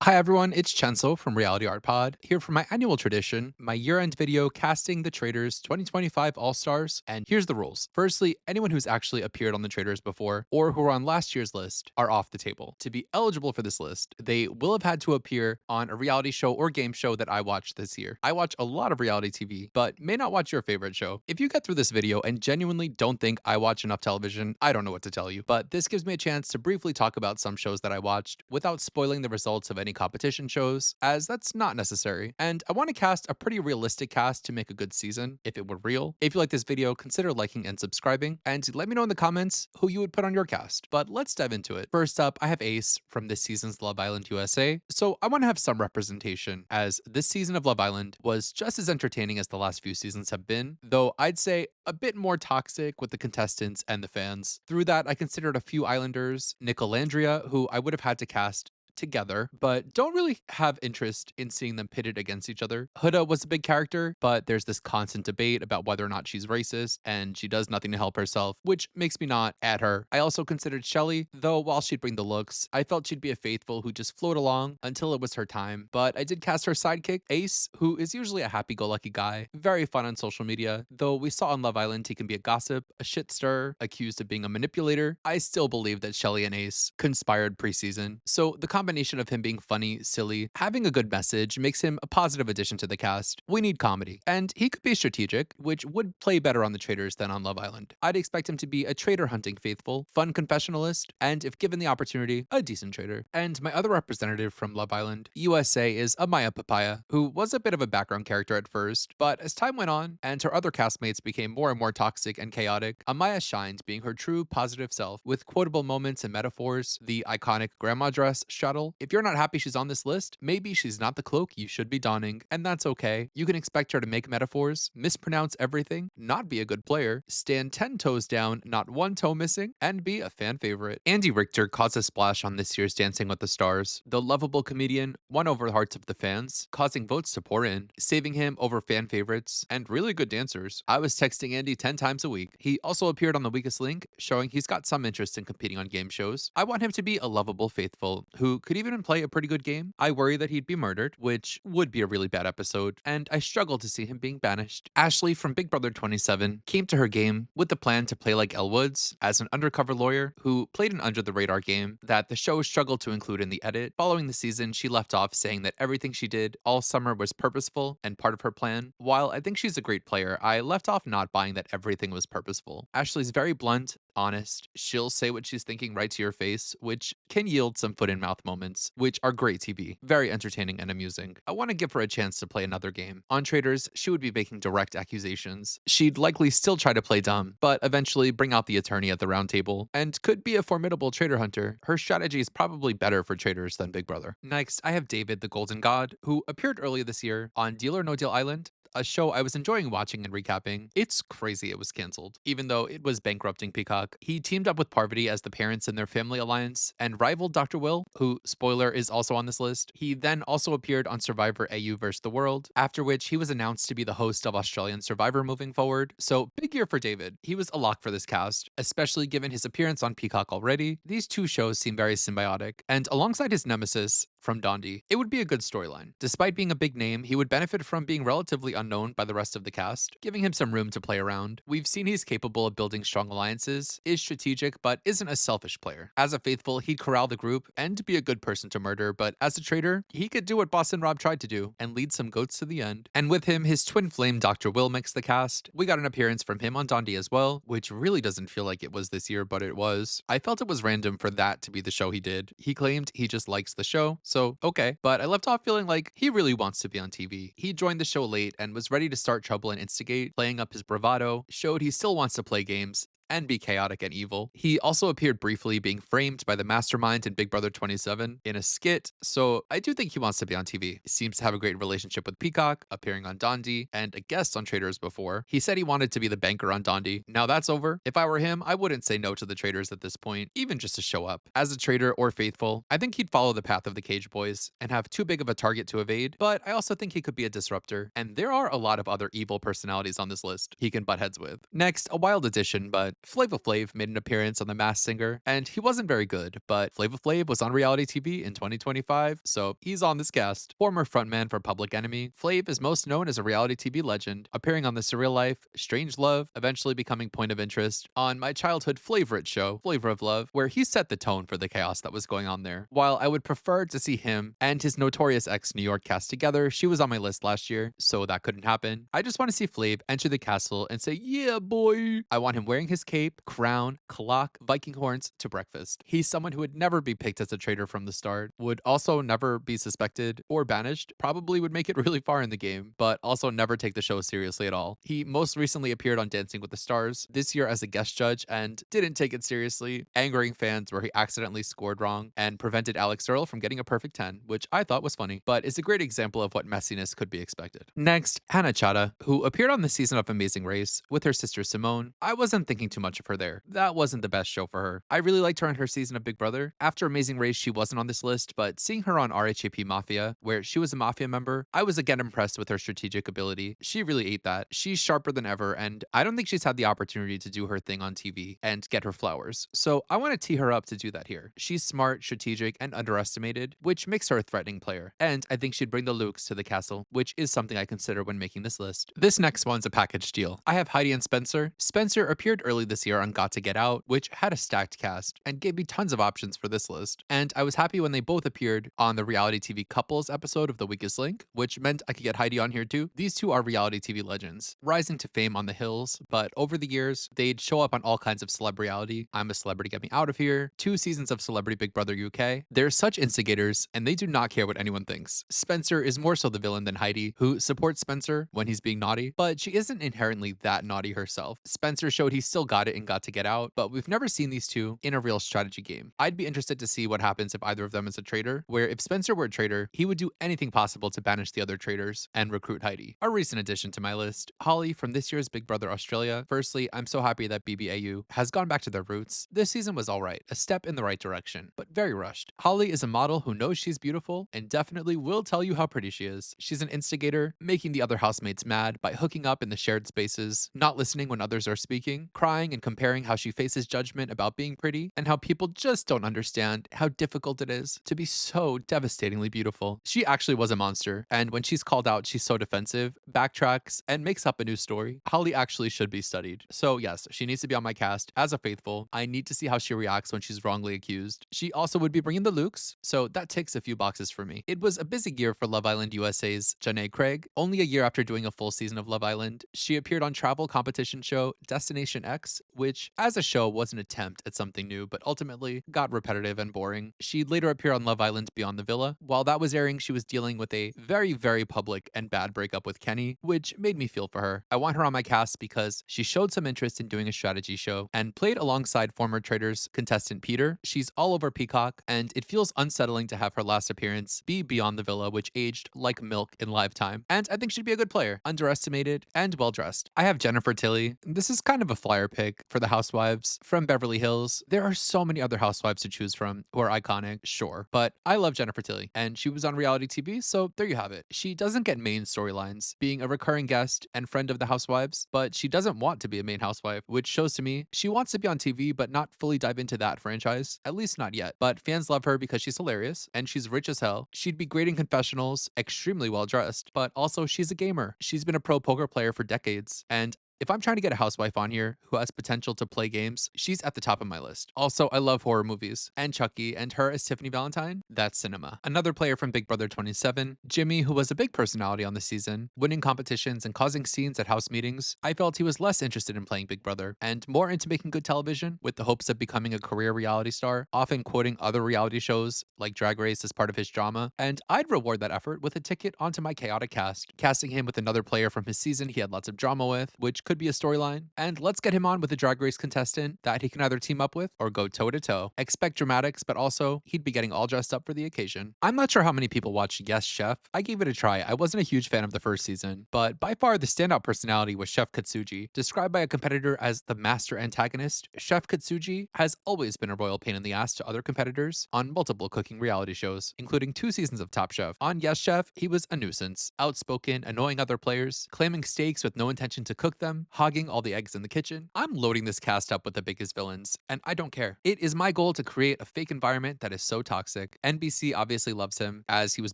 Hi everyone, it's Chenso from Reality Art Pod, here for my annual tradition, my year-end video casting the Traitors 2025 All-Stars, and here's the rules. Firstly, anyone who's actually appeared on the Traitors before, or who are on last year's list, are off the table. To be eligible for this list, they will have had to appear on a reality show or game show that I watched this year. I watch a lot of reality TV, but may not watch your favorite show. If you get through this video and genuinely don't think I watch enough television, I don't know what to tell you, but this gives me a chance to briefly talk about some shows that I watched without spoiling the results of any competition shows, as that's not necessary. And I want to cast a pretty realistic cast to make a good season, if it were real. If you like this video, consider liking and subscribing, and let me know in the comments who you would put on your cast. But let's dive into it. First up, I have Ace from this season's Love Island USA, so I want to have some representation, as this season of Love Island was just as entertaining as the last few seasons have been, though I'd say a bit more toxic with the contestants and the fans. Through that, I considered a few Islanders, Nicolandria, who I would have had to cast together, but don't really have interest in seeing them pitted against each other. Huda was a big character, but there's this constant debate about whether or not she's racist, and she does nothing to help herself, which makes me not add her. I also considered Shelly, though while she'd bring the looks, I felt she'd be a faithful who just float along until it was her time. But I did cast her sidekick, Ace, who is usually a happy-go-lucky guy, very fun on social media, though we saw on Love Island he can be a gossip, a shit stirrer, accused of being a manipulator. I still believe that Shelly and Ace conspired preseason, so the combination of him being funny, silly, having a good message makes him a positive addition to the cast. We need comedy, and he could be strategic, which would play better on the Traitors than on Love Island. I'd expect him to be a traitor hunting faithful, fun confessionalist, and if given the opportunity, a decent traitor. And my other representative from Love Island USA is Amaya Papaya, who was a bit of a background character at first, but as time went on and her other castmates became more and more toxic and chaotic, Amaya shined being her true positive self with quotable moments and metaphors, the iconic grandma dress shuttle. If you're not happy she's on this list, maybe she's not the cloak you should be donning, and that's okay. You can expect her to make metaphors, mispronounce everything, not be a good player, stand 10 toes down, not one toe missing, and be a fan favorite. Andy Richter caused a splash on this year's Dancing with the Stars. The lovable comedian won over the hearts of the fans, causing votes to pour in, saving him over fan favorites and really good dancers. I was texting Andy 10 times a week. He also appeared on The Weakest Link, showing he's got some interest in competing on game shows. I want him to be a lovable faithful who could even play a pretty good game. I worry that he'd be murdered, which would be a really bad episode, and I struggle to see him being banished. Ashley from Big Brother 27 came to her game with the plan to play like Elle Woods as an undercover lawyer who played an under the radar game that the show struggled to include in the edit. Following the season, she left off saying that everything she did all summer was purposeful and part of her plan. While I think she's a great player, I left off not buying that everything was purposeful. Ashley's very blunt, honest. She'll say what she's thinking right to your face, which can yield some foot in mouth moments, which are great TV. Very entertaining and amusing. I want to give her a chance to play another game. On Traitors, she would be making direct accusations. She'd likely still try to play dumb, but eventually bring out the attorney at the round table, and could be a formidable traitor hunter. Her strategy is probably better for Traitors than Big Brother. Next, I have David the Golden God, who appeared earlier this year on Deal or No Deal Island, a show I was enjoying watching and recapping. It's crazy it was canceled, even though it was bankrupting Peacock. He teamed up with Parvati as the parents in their family alliance and rivaled Dr. Will, who, spoiler, is also on this list. He then also appeared on Survivor AU vs. the World, after which he was announced to be the host of Australian Survivor moving forward. So big year for David. He was a lock for this cast, especially given his appearance on Peacock already. These two shows seem very symbiotic, and alongside his nemesis from Dondi, it would be a good storyline. Despite being a big name, he would benefit from being relatively unknown by the rest of the cast, giving him some room to play around. We've seen he's capable of building strong alliances, is strategic, but isn't a selfish player. As a faithful, he'd corral the group and be a good person to murder, but as a traitor, he could do what Boston Rob tried to do and lead some goats to the end. And with him, his twin flame Dr. Will makes the cast. We got an appearance from him on Dondi as well, which really doesn't feel like it was this year, but it was. I felt it was random for that to be the show he did. He claimed he just likes the show, so okay, but I left off feeling like he really wants to be on TV. He joined the show late and was ready to start trouble and instigate, playing up his bravado, showed he still wants to play games and be chaotic and evil. He also appeared briefly being framed by the mastermind in Big Brother 27 in a skit, so I do think he wants to be on TV. He seems to have a great relationship with Peacock, appearing on Dondi, and a guest on Traitors before. He said he wanted to be the banker on Dondi. Now that's over. If I were him, I wouldn't say no to the Traitors at this point, even just to show up. As a traitor or faithful, I think he'd follow the path of the Cage Boys and have too big of a target to evade, but I also think he could be a disruptor, and there are a lot of other evil personalities on this list he can butt heads with. Next, a wild addition, but Flava Flav made an appearance on The Masked Singer, and he wasn't very good, but Flava Flav was on reality TV in 2025, so he's on this cast. Former frontman for Public Enemy, Flav is most known as a reality TV legend, appearing on The Surreal Life, Strange Love, eventually becoming Point of Interest, on my childhood favorite show, Flavor of Love, where he set the tone for the chaos that was going on there. While I would prefer to see him and his notorious ex New York cast together, she was on my list last year, so that couldn't happen. I just want to see Flav enter the castle and say, "Yeah, boy." I want him wearing his cape, crown, clock, Viking horns to breakfast. He's someone who would never be picked as a traitor from the start, would also never be suspected or banished, probably would make it really far in the game, but also never take the show seriously at all. He most recently appeared on Dancing with the Stars this year as a guest judge and didn't take it seriously, angering fans where he accidentally scored wrong and prevented Alex Earl from getting a perfect 10, which I thought was funny, but is a great example of what messiness could be expected. Next, Hannah Chada, who appeared on the season of Amazing Race with her sister Simone. I wasn't thinking too much of her there. That wasn't the best show for her. I really liked her in her season of Big Brother. After Amazing Race, she wasn't on this list, but seeing her on RHAP Mafia, where she was a Mafia member, I was again impressed with her strategic ability. She really ate that. She's sharper than ever, and I don't think she's had the opportunity to do her thing on TV and get her flowers. So I want to tee her up to do that here. She's smart, strategic, and underestimated, which makes her a threatening player. And I think she'd bring the Lukes to the castle, which is something I consider when making this list. This next one's a package deal. I have Heidi and Spencer. Spencer appeared early this year on Got to Get Out, which had a stacked cast and gave me tons of options for this list. And I was happy when they both appeared on the reality TV couples episode of The Weakest Link, which meant I could get Heidi on here too. These two are reality TV legends, rising to fame on the hills, but over the years, they'd show up on all kinds of celeb reality. I'm a Celebrity, Get Me Out of Here, 2 seasons of Celebrity Big Brother UK. They're such instigators, and they do not care what anyone thinks. Spencer is more so the villain than Heidi, who supports Spencer when he's being naughty, but she isn't inherently that naughty herself. Spencer showed he still got it and Got to Get Out, but we've never seen these two in a real strategy game. I'd be interested to see what happens if either of them is a traitor, where if Spencer were a traitor, he would do anything possible to banish the other traitors and recruit Heidi. A recent addition to my list, Holly from this year's Big Brother Australia. Firstly, I'm so happy that BBAU has gone back to their roots. This season was alright, a step in the right direction, but very rushed. Holly is a model who knows she's beautiful and definitely will tell you how pretty she is. She's an instigator, making the other housemates mad by hooking up in the shared spaces, not listening when others are speaking, crying and comparing how she faces judgment about being pretty, and how people just don't understand how difficult it is to be so devastatingly beautiful. She actually was a monster, and when she's called out, she's so defensive, backtracks, and makes up a new story. Holly actually should be studied. So yes, she needs to be on my cast as a faithful. I need to see how she reacts when she's wrongly accused. She also would be bringing the Lukes, so that ticks a few boxes for me. It was a busy year for Love Island USA's Janae Craig. Only a year after doing a full season of Love Island, she appeared on travel competition show Destination X, which as a show was an attempt at something new, but ultimately got repetitive and boring. She'd later appear on Love Island Beyond the Villa. While that was airing, she was dealing with a very public and bad breakup with Kenny, which made me feel for her. I want her on my cast because she showed some interest in doing a strategy show and played alongside former Traitors contestant Peter. She's all over Peacock, and it feels unsettling to have her last appearance be Beyond the Villa, which aged like milk in live time. And I think she'd be a good player, underestimated and well dressed. I have Jennifer Tilly. This is kind of a flyer pick for the Housewives from Beverly Hills. There are so many other housewives to choose from who are iconic, sure, but I love Jennifer Tilly, and she was on reality TV, so there you have it. She doesn't get main storylines, being a recurring guest and friend of the Housewives, but she doesn't want to be a main housewife, which shows to me she wants to be on TV but not fully dive into that franchise, at least not yet. But fans love her because she's hilarious and she's rich as hell. She'd be great in confessionals, extremely well dressed, but also she's a gamer. She's been a pro poker player for decades, and if I'm trying to get a housewife on here who has potential to play games, she's at the top of my list. Also, I love horror movies, and Chucky, and her as Tiffany Valentine, that's cinema. Another player from Big Brother 27, Jimmy, who was a big personality on the season, winning competitions and causing scenes at house meetings. I felt he was less interested in playing Big Brother and more into making good television with the hopes of becoming a career reality star, often quoting other reality shows like Drag Race as part of his drama. And I'd reward that effort with a ticket onto my chaotic cast, casting him with another player from his season he had lots of drama with, which could be a storyline, and let's get him on with a Drag Race contestant that he can either team up with or go toe to toe. Expect dramatics, but also he'd be getting all dressed up for the occasion. I'm not sure how many people watch Yes Chef. I gave it a try. I wasn't a huge fan of the first season, but by far the standout personality was Chef Katsuji. Described by a competitor as the master antagonist, Chef Katsuji has always been a royal pain in the ass to other competitors on multiple cooking reality shows, including 2 seasons of Top Chef. On Yes Chef, he was a nuisance, outspoken, annoying other players, claiming steaks with no intention to cook them, him, hogging all the eggs in the kitchen. I'm loading this cast up with the biggest villains, and I don't care. It is my goal to create a fake environment that is so toxic. NBC obviously loves him, as he was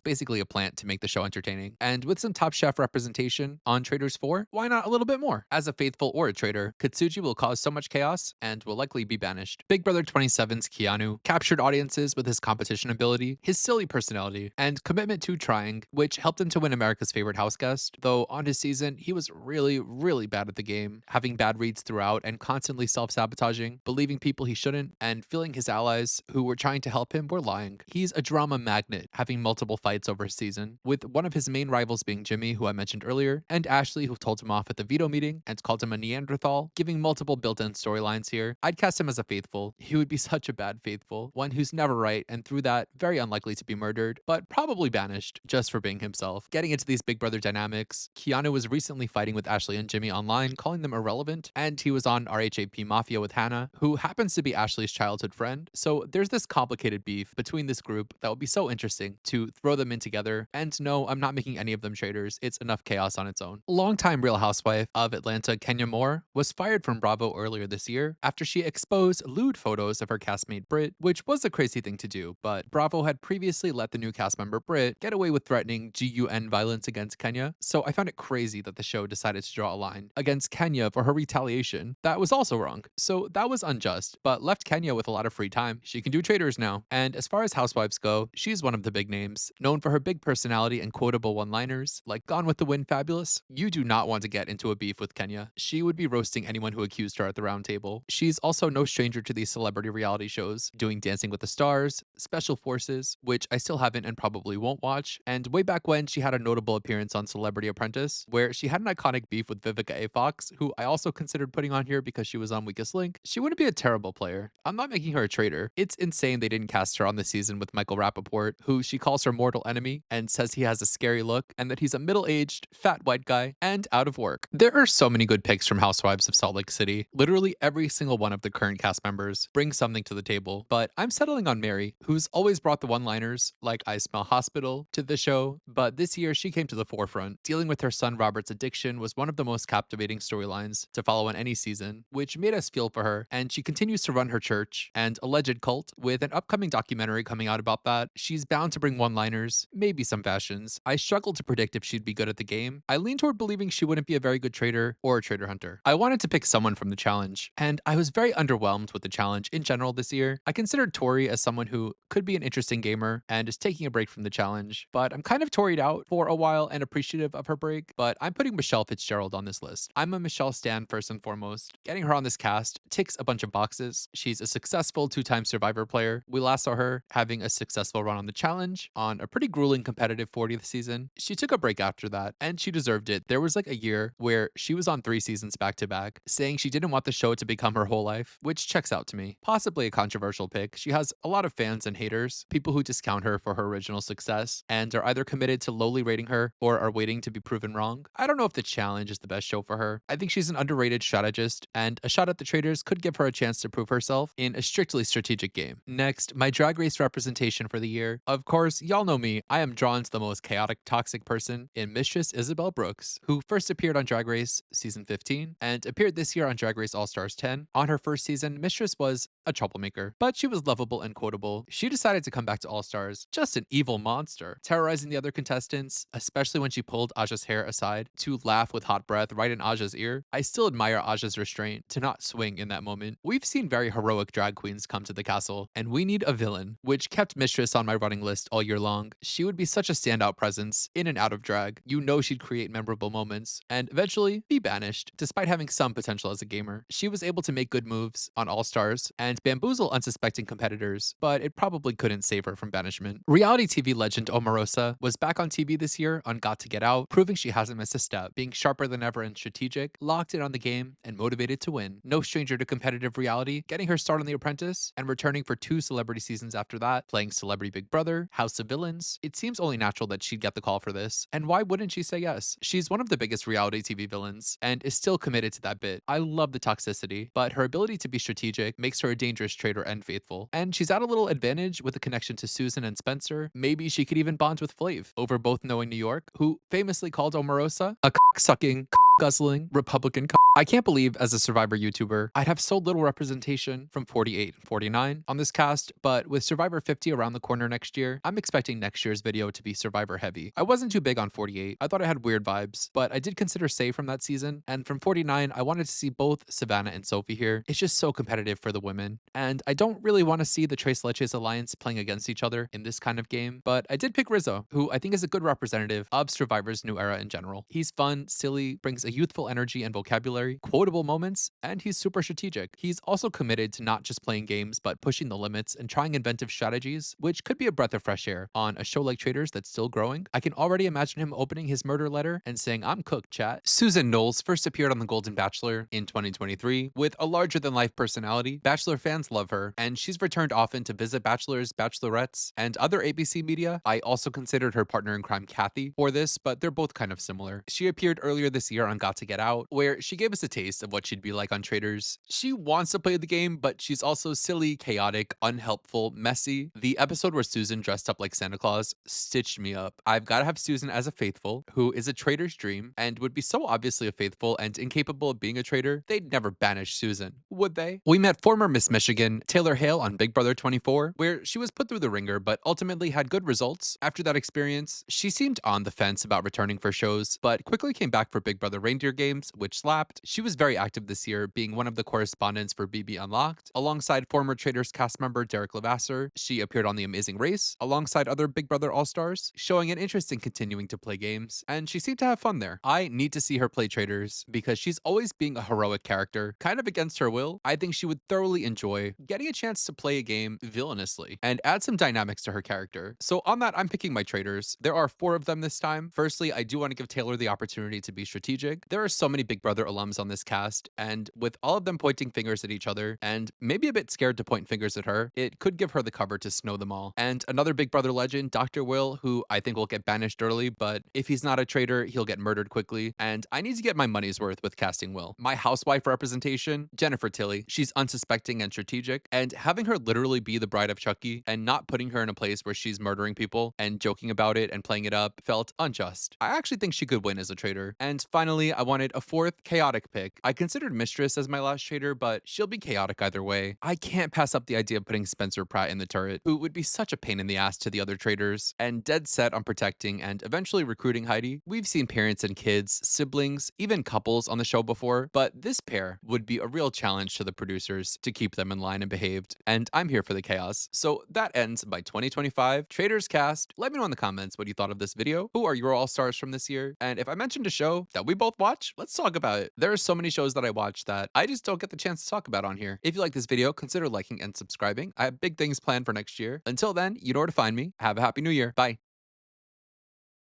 basically a plant to make the show entertaining. And with some Top Chef representation on Traitors 4, why not a little bit more? As a faithful or a traitor, Katsuji will cause so much chaos and will likely be banished. Big Brother 27's Keanu captured audiences with his competition ability, his silly personality, and commitment to trying, which helped him to win America's favorite house guest. Though on his season, he was really bad at the game, having bad reads throughout and constantly self-sabotaging, believing people he shouldn't, and feeling his allies who were trying to help him were lying. He's a drama magnet, having multiple fights over his season, with one of his main rivals being Jimmy, who I mentioned earlier, and Ashley, who told him off at the veto meeting and called him a Neanderthal, giving multiple built-in storylines here. I'd cast him as a faithful. He would be such a bad faithful, one who's never right, and through that, very unlikely to be murdered, but probably banished just for being himself. Getting into these Big Brother dynamics, Keanu was recently fighting with Ashley and Jimmy online, calling them irrelevant, and he was on RHAP Mafia with Hannah, who happens to be Ashley's childhood friend. So there's this complicated beef between this group that would be so interesting to throw them in together. And no, I'm not making any of them traitors. It's enough chaos on its own. Longtime Real Housewife of Atlanta, Kenya Moore, was fired from Bravo earlier this year after she exposed lewd photos of her castmate Britt, which was a crazy thing to do, but Bravo had previously let the new cast member Britt get away with threatening GUN violence against Kenya, so I found it crazy that the show decided to draw a line against Kenya for her retaliation. That was also wrong, so that was unjust, but left Kenya with a lot of free time. She can do traitors now, and as far as housewives go, she's one of the big names, known for her big personality and quotable one-liners, like Gone with the Wind Fabulous. You do not want to get into a beef with Kenya. She would be roasting anyone who accused her at the round table. She's also no stranger to these celebrity reality shows, doing Dancing with the Stars, Special Forces, which I still haven't and probably won't watch, and way back when she had a notable appearance on Celebrity Apprentice, where she had an iconic beef with Vivica A. Fox, who I also considered putting on here because she was on Weakest Link. She wouldn't be a terrible player. I'm not making her a traitor. It's insane they didn't cast her on the season with Michael Rappaport, who she calls her mortal enemy and says he has a scary look and that he's a middle-aged, fat white guy and out of work. There are so many good picks from Housewives of Salt Lake City. Literally every single one of the current cast members brings something to the table, but I'm settling on Mary, who's always brought the one-liners, like I Smell Hospital, to the show, but this year she came to the forefront. Dealing with her son Robert's addiction was one of the most captivating storylines to follow in any season, which made us feel for her, and she continues to run her church and alleged cult with an upcoming documentary coming out about that. She's bound to bring one-liners, maybe some fashions. I struggle to predict if she'd be good at the game. I lean toward believing she wouldn't be a very good traitor or a traitor hunter. I wanted to pick someone from the challenge, and I was very underwhelmed with the challenge in general this year. I considered Tori as someone who could be an interesting gamer and is taking a break from the challenge, but I'm kind of Toried out for a while and appreciative of her break, but I'm putting Michelle Fitzgerald on this list. I'm a Michelle stan first and foremost. Getting her on this cast ticks a bunch of boxes. She's a successful two-time Survivor player. We last saw her having a successful run on the challenge on a pretty grueling competitive 40th season. She took a break after that, and she deserved it. There was like a year where she was on 3 seasons back to back, saying she didn't want the show to become her whole life, which checks out to me. Possibly a controversial pick. She has a lot of fans and haters, people who discount her for her original success and are either committed to lowly rating her or are waiting to be proven wrong. I don't know if the challenge is the best show for her. I think she's an underrated strategist, and a shot at the Traitors could give her a chance to prove herself in a strictly strategic game. Next, my Drag Race representation for the year. Of course, y'all know me. I am drawn to the most chaotic, toxic person in Mistress Isabel Brooks, who first appeared on Drag Race season 15 and appeared this year on Drag Race All Stars 10. On her first season, Mistress was a troublemaker, but she was lovable and quotable. She decided to come back to All Stars, just an evil monster, terrorizing the other contestants, especially when she pulled Aja's hair aside to laugh with hot breath right in Aja's ear. I still admire Aja's restraint to not swing in that moment. We've seen very heroic drag queens come to the castle, and we need a villain, which kept Mistress on my running list all year long. She would be such a standout presence in and out of drag. You know she'd create memorable moments, and eventually be banished, despite having some potential as a gamer. She was able to make good moves on All Stars and bamboozle unsuspecting competitors, but it probably couldn't save her from banishment. Reality TV legend Omarosa was back on TV this year on Got to Get Out, proving she hasn't missed a step, being sharper than ever and strategic, locked in on the game, and motivated to win. No stranger to competitive reality, getting her start on The Apprentice, and returning for 2 celebrity seasons after that, playing Celebrity Big Brother, House of Villains. It seems only natural that she'd get the call for this, and why wouldn't she say yes? She's one of the biggest reality TV villains, and is still committed to that bit. I love the toxicity, but her ability to be strategic makes her a dangerous traitor and faithful. And she's at a little advantage with a connection to Susan and Spencer. Maybe she could even bond with Flav, over both knowing New York, who famously called Omarosa a cock-sucking guzzling Republican. I can't believe as a Survivor YouTuber, I'd have so little representation from 48 and 49 on this cast, but with Survivor 50 around the corner next year, I'm expecting next year's video to be Survivor heavy. I wasn't too big on 48. I thought it had weird vibes, but I did consider Say from that season, and from 49, I wanted to see both Savannah and Sophie here. It's just so competitive for the women, and I don't really want to see the Tres Leches alliance playing against each other in this kind of game, but I did pick Rizzo, who I think is a good representative of Survivor's new era in general. He's fun, silly, brings a youthful energy and vocabulary, quotable moments, and he's super strategic. He's also committed to not just playing games, but pushing the limits and trying inventive strategies, which could be a breath of fresh air on a show like Traitors that's still growing. I can already imagine him opening his murder letter and saying, "I'm cooked, chat." Susan Knowles first appeared on The Golden Bachelor in 2023 with a larger-than-life personality. Bachelor fans love her, and she's returned often to visit bachelors, bachelorettes, and other ABC media. I also considered her partner in crime, Kathy, for this, but they're both kind of similar. She appeared earlier this year on Got to Get Out, where she gave us a taste of what she'd be like on Traitors. She wants to play the game, but she's also silly, chaotic, unhelpful, messy. The episode where Susan dressed up like Santa Claus stitched me up. I've got to have Susan as a faithful, who is a traitor's dream, and would be so obviously a faithful and incapable of being a traitor, they'd never banish Susan, would they? We met former Miss Michigan, Taylor Hale, on Big Brother 24, where she was put through the ringer, but ultimately had good results. After that experience, she seemed on the fence about returning for shows, but quickly came back for Big Brother Reindeer Games, which slapped. She was very active this year, being one of the correspondents for BB Unlocked. Alongside former Traitors cast member Derek Levasseur, she appeared on The Amazing Race, alongside other Big Brother All-Stars, showing an interest in continuing to play games, and she seemed to have fun there. I need to see her play Traitors, because she's always being a heroic character, kind of against her will. I think she would thoroughly enjoy getting a chance to play a game villainously, and add some dynamics to her character. So on that, I'm picking my Traitors. There are 4 of them this time. Firstly, I do want to give Taylor the opportunity to be strategic. There are so many Big Brother alums on this cast, and with all of them pointing fingers at each other, and maybe a bit scared to point fingers at her, it could give her the cover to snow them all. And another Big Brother legend, Dr. Will, who I think will get banished early, but if he's not a traitor, he'll get murdered quickly, and I need to get my money's worth with casting Will. My housewife representation, Jennifer Tilly. She's unsuspecting and strategic, and having her literally be the bride of Chucky and not putting her in a place where she's murdering people and joking about it and playing it up felt unjust. I actually think she could win as a traitor. And finally, I wanted a 4th chaotic pick. I considered Mistress as my last traitor, but she'll be chaotic either way. I can't pass up the idea of putting Spencer Pratt in the turret, who would be such a pain in the ass to the other traitors, and dead set on protecting and eventually recruiting Heidi. We've seen parents and kids, siblings, even couples on the show before, but this pair would be a real challenge to the producers to keep them in line and behaved, and I'm here for the chaos. So that ends my 2025 Traitors cast. Let me know in the comments what you thought of this video. Who are your all-stars from this year? And if I mentioned a show that we both watch, let's talk about it. There are so many shows that I watch that I just don't get the chance to talk about on here. If you like this video, consider liking and subscribing. I have big things planned for next year. Until then, you know where to find me. Have a happy new year. Bye.